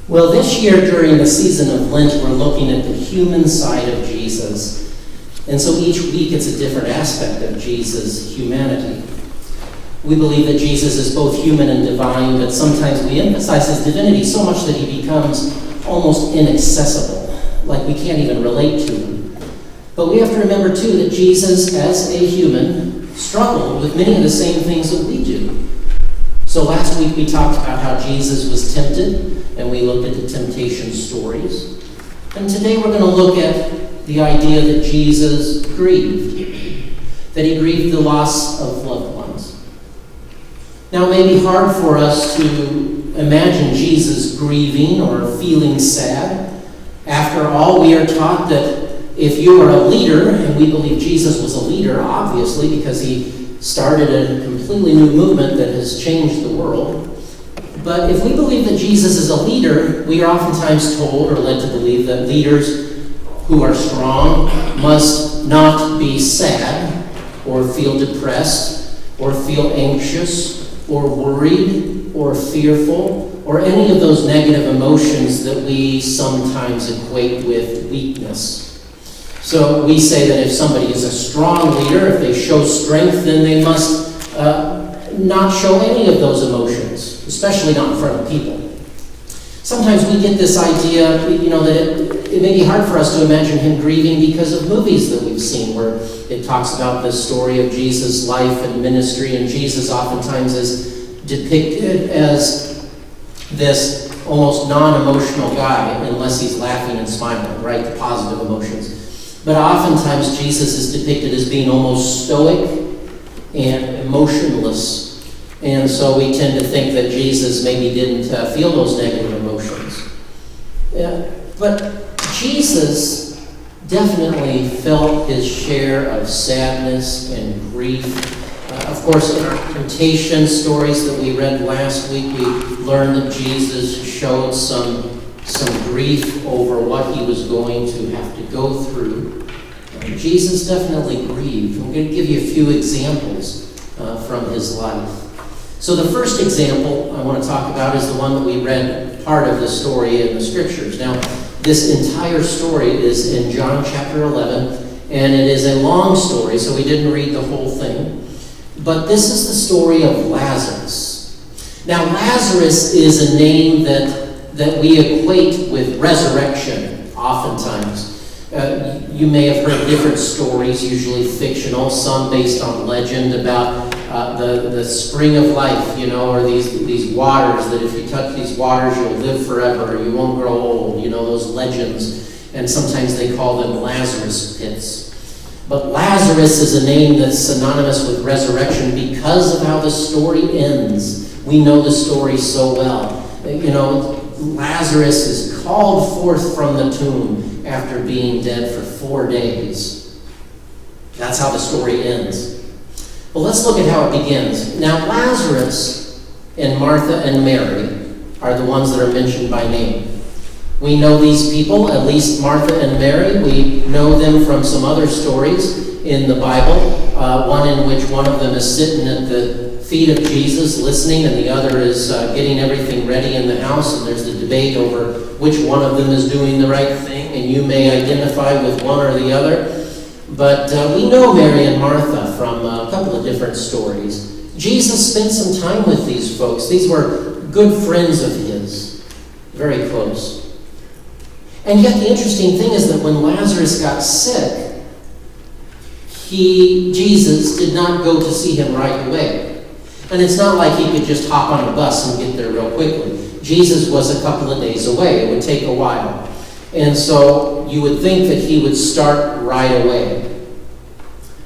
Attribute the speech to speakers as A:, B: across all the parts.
A: Well, this year during the season of Lent, we're looking at the human side of Jesus. And so each week it's a different aspect of Jesus' humanity. We believe that Jesus is both human and divine, but sometimes we emphasize his divinity so much that he becomes almost inaccessible, like we can't even relate to him. But we have to remember, too, that Jesus, as a human, struggled with many of the same things that we do. So last week we talked about how Jesus was tempted, and we looked at the temptation stories. And today we're going to look at the idea that Jesus grieved, that he grieved the loss of loved ones. Now, it may be hard for us to imagine Jesus grieving or feeling sad. After all, we are taught that if you are a leader, and we believe Jesus was a leader, obviously, because he started a completely new movement that has changed the world. But if we believe that Jesus is a leader, we are oftentimes told or led to believe that leaders who are strong must not be sad or feel depressed or feel anxious or worried or fearful or any of those negative emotions that we sometimes equate with weakness. So we say that if somebody is a strong leader, if they show strength, then they must not show any of those emotions, especially not in front of people. Sometimes we get this idea, that it may be hard for us to imagine him grieving because of movies that we've seen where it talks about the story of Jesus' life and ministry, and Jesus oftentimes is depicted as this almost non-emotional guy unless he's laughing and smiling, right? The positive emotions. But oftentimes Jesus is depicted as being almost stoic and emotionless. And so we tend to think that Jesus maybe didn't feel those negative emotions. But Jesus definitely felt his share of sadness and grief. Of course, in our temptation stories that we read last week, we learned that Jesus showed some grief over what he was going to have to go through. Jesus definitely grieved. I'm going to give you a few examples from his life. So the first example I want to talk about is the one that we read part of the story in the scriptures. Now, this entire story is in John chapter 11, and it is a long story, so we didn't read the whole thing. But this is the story of Lazarus. Now, Lazarus is a name that we equate with resurrection, oftentimes. You may have heard different stories, usually fictional, some based on legend about the spring of life, or these waters, that if you touch these waters, you'll live forever, you won't grow old, those legends. And sometimes they call them Lazarus pits. But Lazarus is a name that's synonymous with resurrection because of how the story ends. We know the story so well. Lazarus is called forth from the tomb after being dead for 4 days. That's how the story ends. Well, let's look at how it begins. Now, Lazarus and Martha and Mary are the ones that are mentioned by name. We know these people, at least Martha and Mary. We know them from some other stories in the Bible, one in which one of them is sitting at the feet of Jesus listening, and the other is getting everything ready in the house, and there's the debate over which one of them is doing the right thing, and you may identify with one or the other. But we know Mary and Martha from a couple of different stories. Jesus spent some time with these folks. These were good friends of his, very close. And yet the interesting thing is that when Lazarus got sick, Jesus did not go to see him right away. And it's not like he could just hop on a bus and get there real quickly. Jesus was a couple of days away. It would take a while. And so you would think that he would start right away.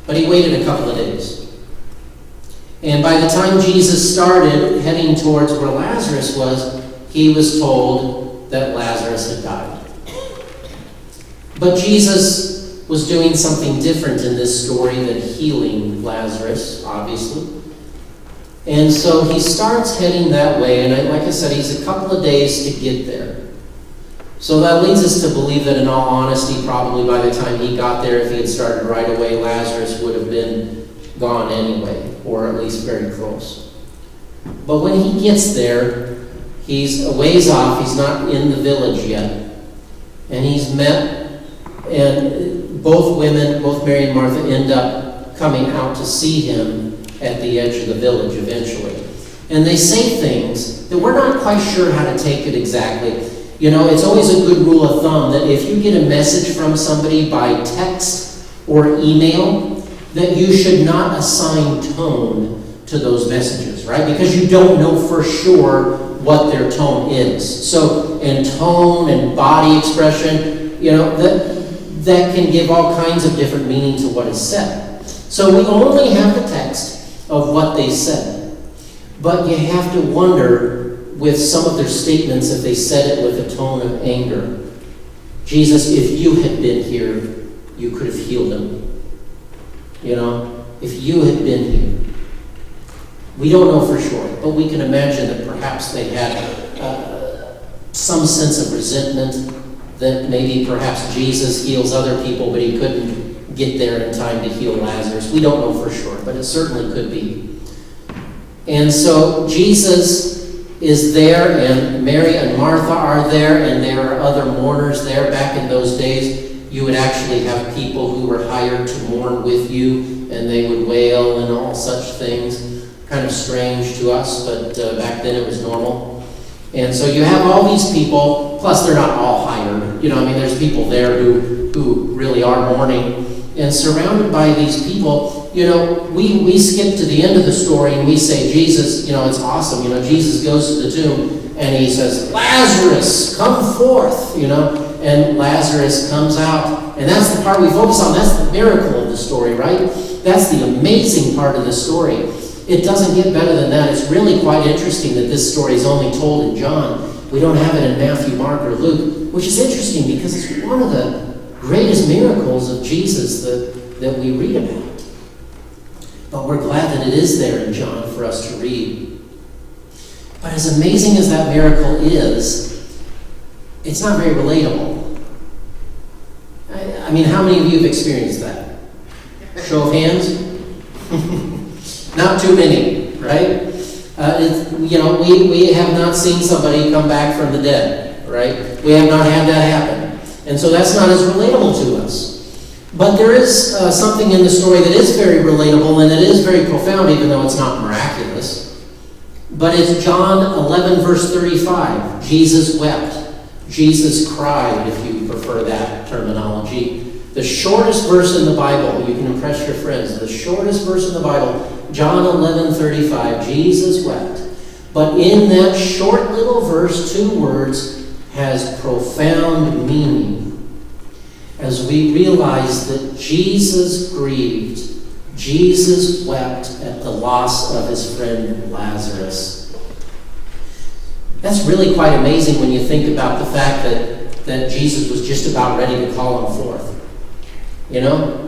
A: But he waited a couple of days. And by the time Jesus started heading towards where Lazarus was, he was told that Lazarus had died. But Jesus was doing something different in this story than healing Lazarus, obviously. And so he starts heading that way, and like I said, he's a couple of days to get there. So that leads us to believe that in all honesty, probably by the time he got there, if he had started right away, Lazarus would have been gone anyway, or at least very close. But when he gets there, He's a ways off. He's not in the village yet. And he's met, and both women, both Mary and Martha, end up coming out to see him at the edge of the village eventually. And they say things that we're not quite sure how to take it exactly. You know, it's always a good rule of thumb that if you get a message from somebody by text or email, that you should not assign tone to those messages, right? Because you don't know for sure what their tone is. So, and tone and body expression, you know, that can give all kinds of different meaning to what is said. So we only have the text of what they said. But you have to wonder with some of their statements if they said it with a tone of anger. Jesus, if you had been here, you could have healed him. You know, if you had been here. We don't know for sure, but we can imagine that perhaps they had some sense of resentment, that maybe perhaps Jesus heals other people, but he couldn't get there in time to heal Lazarus. We don't know for sure, but it certainly could be. And so Jesus is there, and Mary and Martha are there, and there are other mourners there. Back in those days, you would actually have people who were hired to mourn with you, and they would wail and all such things. Kind of strange to us, but back then it was normal. And so you have all these people, plus they're not all hired. You know, I mean, there's people there who really are mourning. And surrounded by these people, you know, we skip to the end of the story and we say, Jesus, you know, it's awesome. You know, Jesus goes to the tomb and he says, Lazarus, come forth, you know. And Lazarus comes out. And that's the part we focus on. That's the miracle of the story, right? That's the amazing part of the story. It doesn't get better than that. It's really quite interesting that this story is only told in John. We don't have it in Matthew, Mark, or Luke, which is interesting because it's one of the greatest miracles of Jesus that we read about. But we're glad that it is there in John for us to read. But as amazing as that miracle is, it's not very relatable. I mean, how many of you have experienced that? Show of hands? Not too many, right? You know, we have not seen somebody come back from the dead, right? We have not had that happen. And so that's not as relatable to us. But there is something in the story that is very relatable and it is very profound, even though it's not miraculous. But it's John 11, verse 35. Jesus wept. Jesus cried, if you prefer that terminology. The shortest verse in the Bible, you can impress your friends, the shortest verse in the Bible, John 11:35, Jesus wept. But in that short little verse, 2 words has profound meaning. As we realize that Jesus grieved, Jesus wept at the loss of his friend Lazarus. That's really quite amazing when you think about the fact that Jesus was just about ready to call him forth. You know,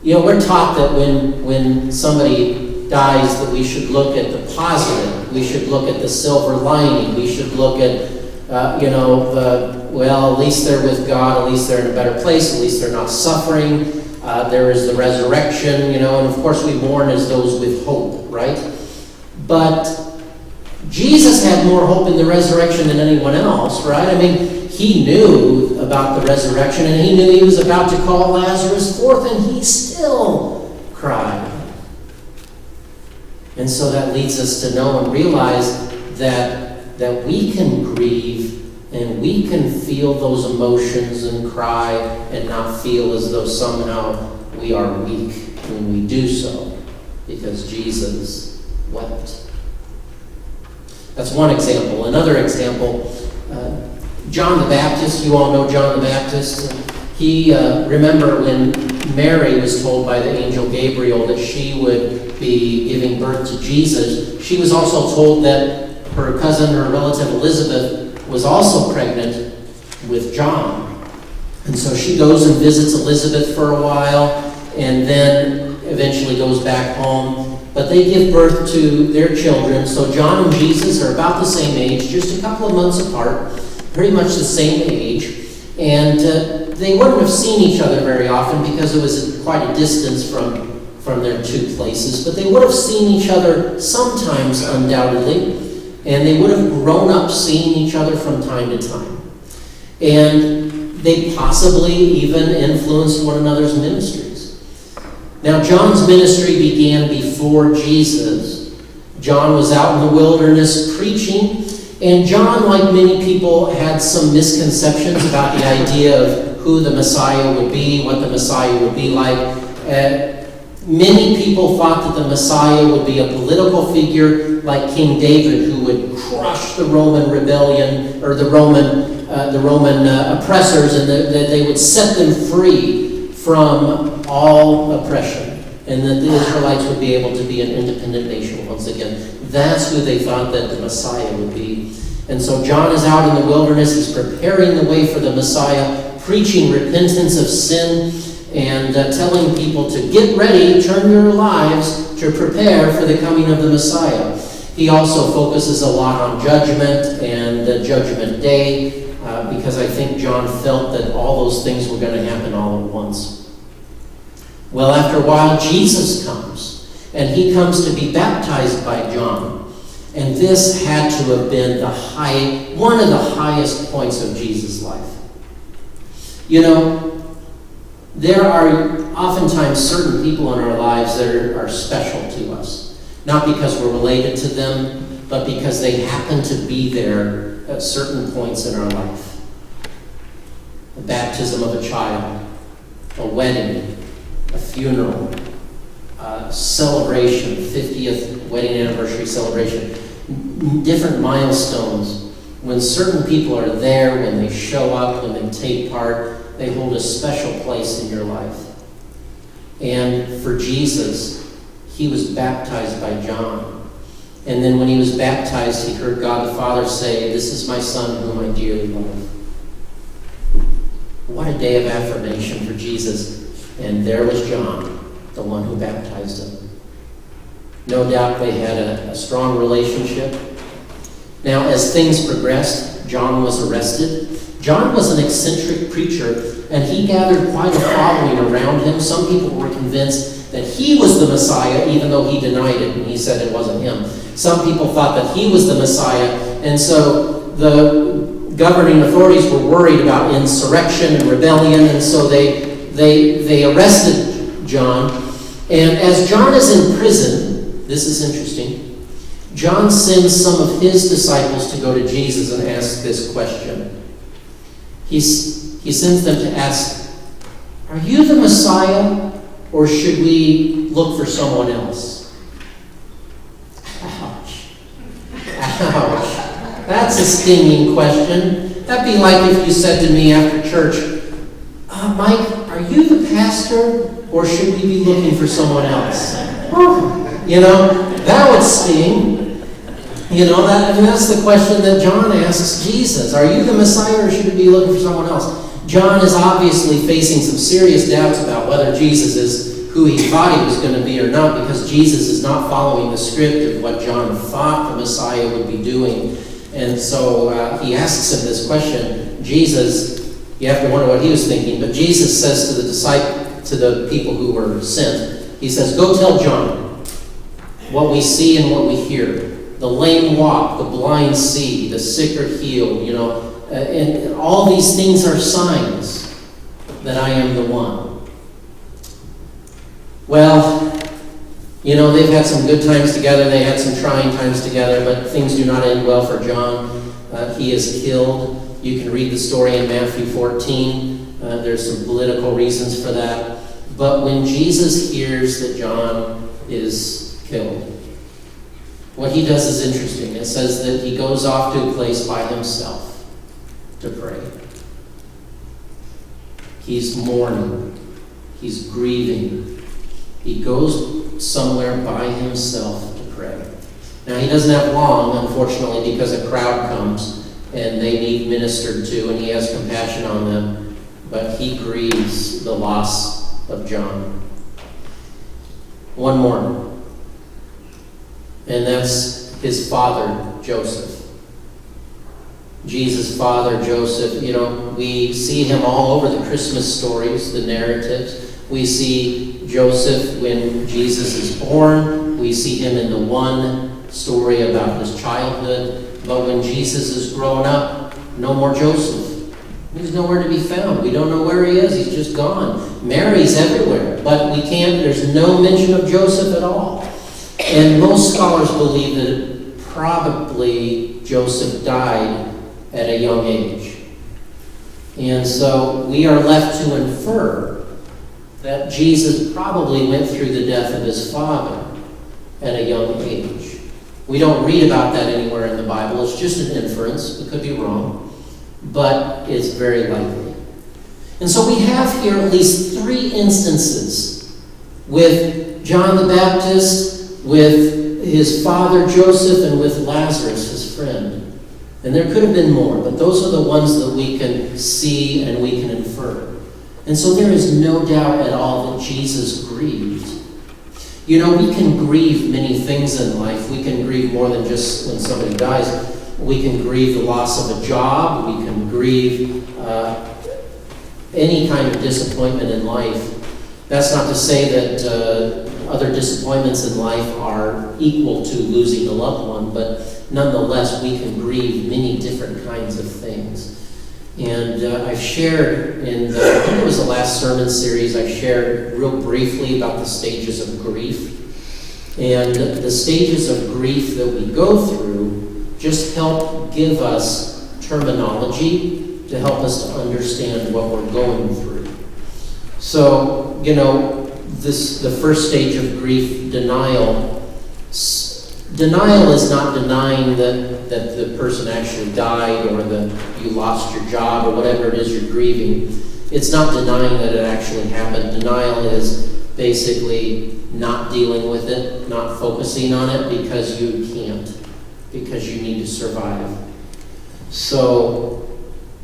A: we're taught that when somebody dies that we should look at the positive. We should look at the silver lining. We should look at, well, at least they're with God. At least they're in a better place. At least they're not suffering. There is the resurrection, and of course we mourn as those with hope, right? But Jesus had more hope in the resurrection than anyone else, right? I mean, he knew about the resurrection, and he knew he was about to call Lazarus forth, and he still cried. And so that leads us to know and realize that we can grieve, and we can feel those emotions and cry, and not feel as though somehow we are weak when we do so, because Jesus wept. That's one example. Another example, John the Baptist. You all know John the Baptist. He, remember when Mary was told by the angel Gabriel that she would be giving birth to Jesus, she was also told that her cousin, her relative Elizabeth, was also pregnant with John. And so she goes and visits Elizabeth for a while, and then eventually goes back home. But they give birth to their children. So John and Jesus are about the same age, just a couple of months apart, pretty much the same age. And they wouldn't have seen each other very often because it was quite a distance from their two places. But they would have seen each other sometimes, undoubtedly. And they would have grown up seeing each other from time to time. And they possibly even influenced one another's ministries. Now, John's ministry began before Jesus. John was out in the wilderness preaching, and John, like many people, had some misconceptions about the idea of who the Messiah would be, what the Messiah would be like. Many people thought that the Messiah would be a political figure like King David, who would crush the Roman rebellion, or the Roman oppressors, and that they would set them free from all oppression, and that the Israelites would be able to be an independent nation once again. That's who they thought that the Messiah would be. And so John is out in the wilderness. He's preparing the way for the Messiah, preaching repentance of sin, and telling people to get ready, turn your lives to prepare for the coming of the Messiah. He also focuses a lot on judgment and Judgment Day, because I think John felt that all those things were going to happen all at once. Well, after a while, Jesus comes, and he comes to be baptized by John. And this had to have been one of the highest points of Jesus' life. You know, there are oftentimes certain people in our lives that are special to us. Not because we're related to them, but because they happen to be there at certain points in our life. The baptism of a child, a wedding, a funeral, a celebration, 50th wedding anniversary celebration, different milestones. When certain people are there, when they show up, when they take part, they hold a special place in your life. And for Jesus, he was baptized by John. And then when he was baptized, he heard God the Father say, "This is my Son whom I dearly love." What a day of affirmation for Jesus. And there was John, the one who baptized him. No doubt they had a strong relationship. Now, as things progressed, John was arrested. John was an eccentric preacher, and he gathered quite a following around him. Some people were convinced that he was the Messiah, even though he denied it, and he said it wasn't him. Some people thought that he was the Messiah, and so the governing authorities were worried about insurrection and rebellion, and so they arrested John. And as John is in prison, this is interesting, John sends some of his disciples to go to Jesus and ask this question. He sends them to ask, "Are you the Messiah, or should we look for someone else?" Ouch. Ouch. That's a stinging question. That'd be like if you said to me after church, "Mike, are you the pastor, or should we be looking for someone else?" You know, that would sting. You know, that's the question that John asks Jesus. Are you the Messiah, or should we be looking for someone else? John is obviously facing some serious doubts about whether Jesus is who he thought he was going to be or not, because Jesus is not following the script of what John thought the Messiah would be doing. And so he asks him this question. Jesus, you have to wonder what he was thinking, but Jesus says to the people who were sent, he says, "Go tell John what we see and what we hear. The lame walk, the blind see, the sick are healed, you know, and all these things are signs that I am the one." Well, you know, they've had some good times together, they had some trying times together, but things do not end well for John. He is killed. You can read the story in Matthew 14. There's some political reasons for that. But when Jesus hears that John is killed, what he does is interesting. It says that he goes off to a place by himself to pray. He's mourning. He's grieving. He goes somewhere by himself to pray. Now, he doesn't have long, unfortunately, because a crowd comes and they need ministered to, and he has compassion on them. But he grieves the loss of John. One more. And that's his father, Joseph. Jesus' father, Joseph, you know, we see him all over the Christmas stories, the narratives. We see Joseph when Jesus is born. We see him in the one story about his childhood. But when Jesus is grown up, no more Joseph. He's nowhere to be found. We don't know where he is. He's just gone. Mary's everywhere, but there's no mention of Joseph at all. And most scholars believe that probably Joseph died at a young age. And so we are left to infer that Jesus probably went through the death of his father at a young age. We don't read about that anywhere in the Bible. It's just an inference. It could be wrong, but it's very likely. And so we have here at least 3 instances with John the Baptist, with his father Joseph, and with Lazarus, his friend. And there could have been more, but those are the ones that we can see and we can infer. And so there is no doubt at all that Jesus grieved. You know, we can grieve many things in life. We can grieve more than just when somebody dies. We can grieve the loss of a job. We can grieve any kind of disappointment in life. That's not to say that other disappointments in life are equal to losing a loved one, but nonetheless, we can grieve many different kinds of things. And I've shared I think it was the last sermon series, I shared real briefly about the stages of grief. And the stages of grief that we go through just help give us terminology to help us to understand what we're going through. So, you know, the first stage of grief, denial. Denial is not denying that the person actually died or that you lost your job or whatever it is you're grieving. It's not denying that it actually happened. Denial is basically not dealing with it, not focusing on it because you can't, because you need to survive. So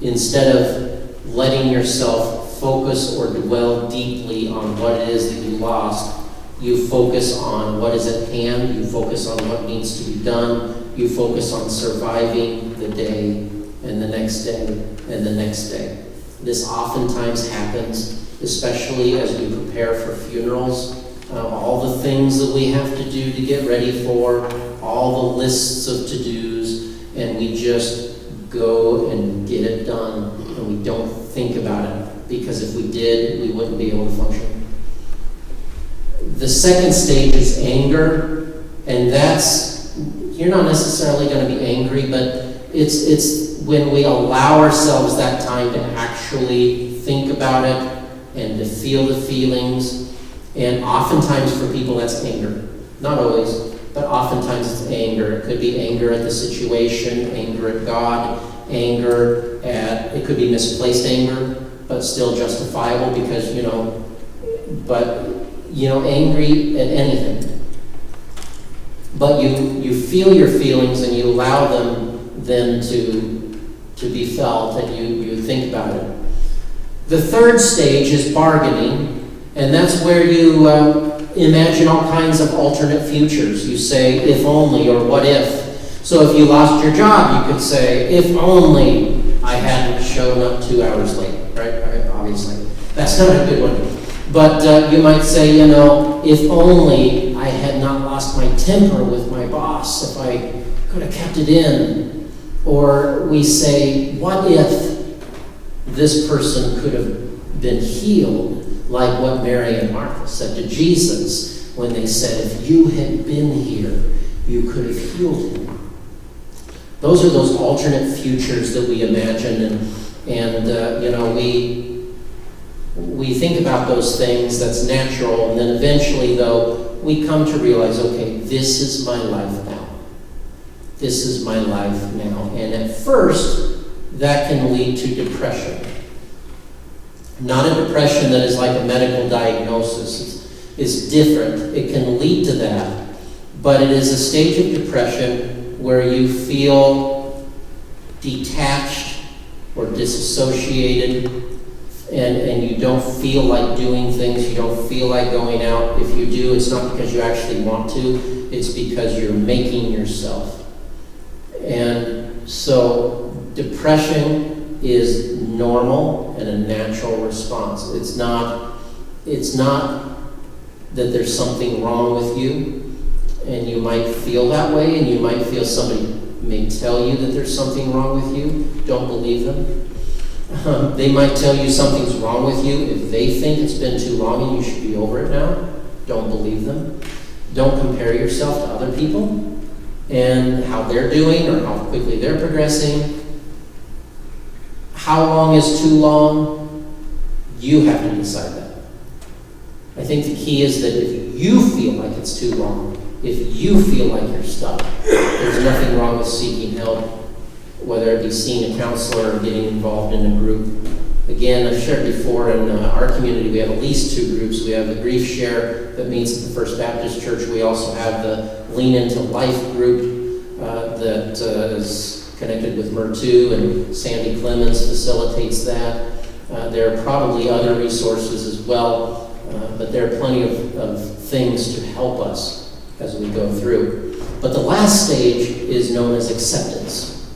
A: instead of letting yourself focus or dwell deeply on what it is that you lost, you focus on what is at hand, you focus on what needs to be done, you focus on surviving the day and the next day and the next day. This oftentimes happens, especially as we prepare for funerals. All the things that we have to do to get ready for, all the lists of to-dos, and we just go and get it done, and we don't think about it, because if we did, we wouldn't be able to function. The second stage is anger, and you're not necessarily going to be angry, but it's when we allow ourselves that time to actually think about it and to feel the feelings. And oftentimes for people that's anger. Not always, but oftentimes it's anger. It could be anger at the situation, anger at God, it could be misplaced anger, but still justifiable because, angry at anything. But you feel your feelings and you allow them then to be felt, and you think about it. The third stage is bargaining, and that's where you imagine all kinds of alternate futures. You say, if only, or what if. So if you lost your job, you could say, if only I hadn't shown up 2 hours late, right? Obviously. That's not a good one. But you might say, if only I had not lost my temper with my boss, if I could have kept it in. Or we say, what if this person could have been healed, like what Mary and Martha said to Jesus when they said, if you had been here, you could have healed him. Those are those alternate futures that we imagine, and we think about those things. That's natural, and then eventually, though, we come to realize, okay, this is my life now. This is my life now. And at first, that can lead to depression. Not a depression that is like a medical diagnosis. It's different. It can lead to that. But it is a stage of depression where you feel detached or disassociated, and you don't feel like doing things. You don't feel like going out. If you do, it's not because you actually want to. It's because you're making yourself. And so depression is normal and a natural response. It's not that there's something wrong with you. and you might feel that way, and you might feel somebody may tell you that there's something wrong with you. Don't believe them. They might tell you something's wrong with you if they think it's been too long and you should be over it now. Don't believe them. Don't compare yourself to other people and how they're doing or how quickly they're progressing. How long is too long? You have to decide that. I think the key is that if you feel like it's too long, if you feel like you're stuck, there's nothing wrong with seeking help, whether it be seeing a counselor or getting involved in a group. Again, I've shared before, in our community we have at least 2 groups. We have the Grief Share that meets at the First Baptist Church. We also have the Lean Into Life group that is connected with MER2, and Sandy Clemens facilitates that. There are probably other resources as well, but there are plenty of things to help us as we go through. But the last stage is known as acceptance.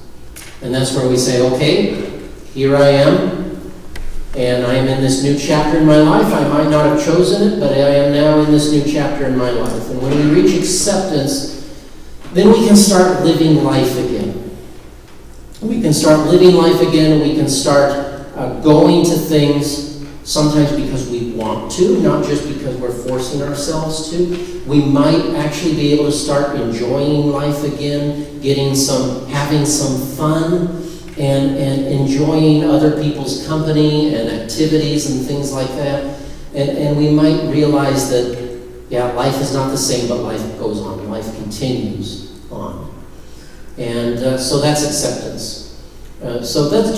A: And that's where we say, okay, here I am, and I am in this new chapter in my life. I might not have chosen it, but I am now in this new chapter in my life. And when we reach acceptance, then we can start living life again. We can start living life again, and we can start going to things, sometimes because we want to, not just because we're forcing ourselves to. We might actually be able to start enjoying life again, having some fun, and enjoying other people's company and activities and things like that. And we might realize that, yeah, life is not the same, but life goes on. Life continues on. And so that's acceptance. So those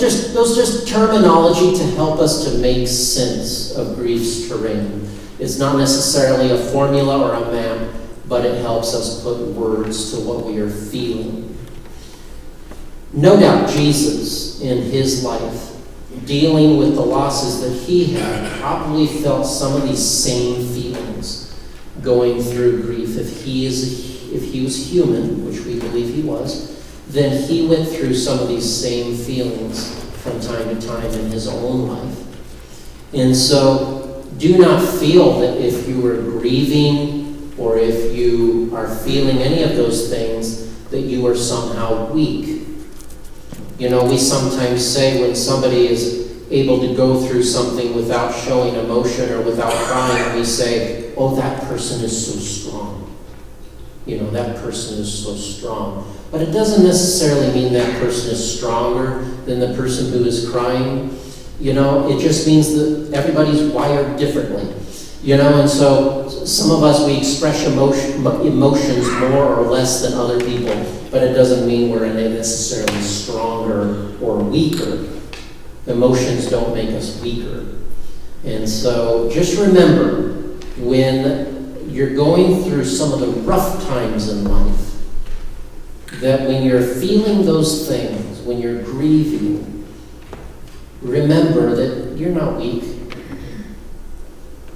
A: just terminology to help us to make sense of grief's terrain. It's not necessarily a formula or a map, but it helps us put words to what we are feeling. No doubt Jesus, in his life, dealing with the losses that he had, probably felt some of these same feelings going through grief. If he was human, which we believe he was, then he went through some of these same feelings from time to time in his own life. And so do not feel that if you are grieving or if you are feeling any of those things that you are somehow weak. You know, we sometimes say when somebody is able to go through something without showing emotion or without crying, we say, oh, that person is so strong. You know, that person is so strong. But it doesn't necessarily mean that person is stronger than the person who is crying. You know, it just means that everybody's wired differently. You know, and so some of us, we express emotions more or less than other people, but it doesn't mean we're necessarily stronger or weaker. Emotions don't make us weaker. And so just remember, when you're going through some of the rough times in life, that when you're feeling those things, when you're grieving, remember that you're not weak.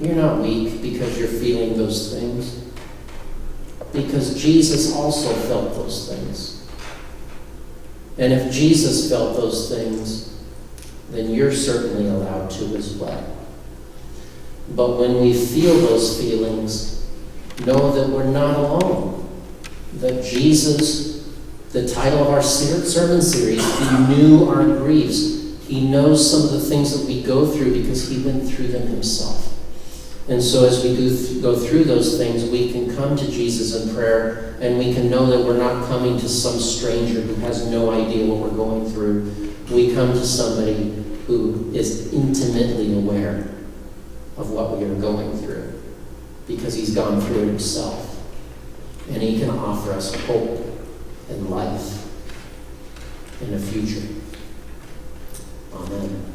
A: You're not weak because you're feeling those things. Because Jesus also felt those things. And if Jesus felt those things, then you're certainly allowed to as well. But when we feel those feelings, know that we're not alone. That Jesus, the title of our sermon series, he knew our griefs. He knows some of the things that we go through because he went through them himself. And so as we go through those things, we can come to Jesus in prayer, and we can know that we're not coming to some stranger who has no idea what we're going through. We come to somebody who is intimately aware of what we are going through because he's gone through it himself. And he can offer us hope and life and a future. Amen.